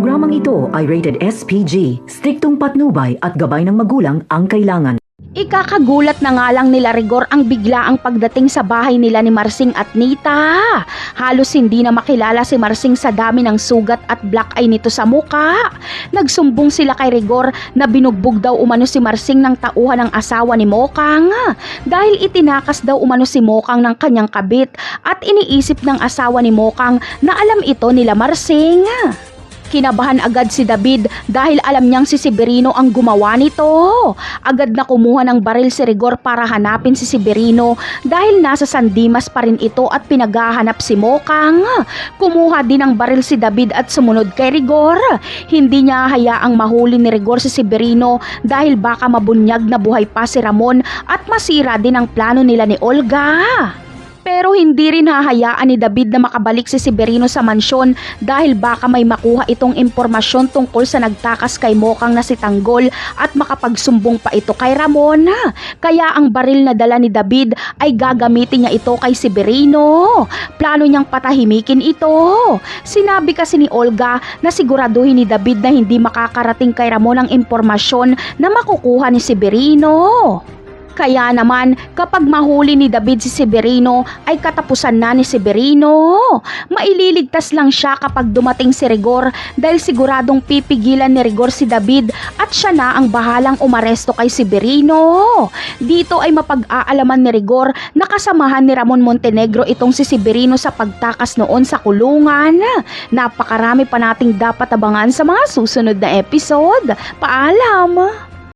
Programang ito ay rated SPG, striktong patnubay at gabay ng magulang ang kailangan. Ikakagulat na nga lang nila Rigor ang biglaang pagdating sa bahay nila ni Marsing at Nita. Halos hindi na makilala si Marsing sa dami ng sugat at black eye nito sa muka. Nagsumbong sila kay Rigor na binugbog daw umano si Marsing ng tauhan ng asawa ni Mokang dahil itinakas daw umano si Mokang ng kanyang kabit at iniisip ng asawa ni Mokang na alam ito nila Marsing. Kinabahan agad si David dahil alam niyang si Severino ang gumawa nito. Agad na kumuha ng baril si Rigor para hanapin si Severino dahil nasa San Dimas pa rin ito at pinaghahanap si Mokang. Kumuha din ng baril si David at sumunod kay Rigor. Hindi niya hayaang mahuli ni Rigor si Severino dahil baka mabunyag na buhay pa si Ramon at masira din ang plano nila ni Olga. Pero hindi rin hahayaan ni David na makabalik si Severino sa mansyon dahil baka may makuha itong impormasyon tungkol sa nagtakas kay Mokang na si Tanggol at makapagsumbong pa ito kay Ramon. Kaya ang baril na dala ni David ay gagamitin niya ito kay Severino. Plano niyang patahimikin ito. Sinabi kasi ni Olga na siguraduhin ni David na hindi makakarating kay Ramon ang impormasyon na makukuha ni Severino. Kaya naman, kapag mahuli ni David si Severino, ay katapusan na ni Severino. Maililigtas lang siya kapag dumating si Rigor dahil siguradong pipigilan ni Rigor si David at siya na ang bahalang umaresto kay Severino. Dito ay mapag-aalaman ni Rigor na kasamahan ni Ramon Montenegro itong si Severino sa pagtakas noon sa kulungan. Napakarami pa nating dapat abangan sa mga susunod na episode. Paalam!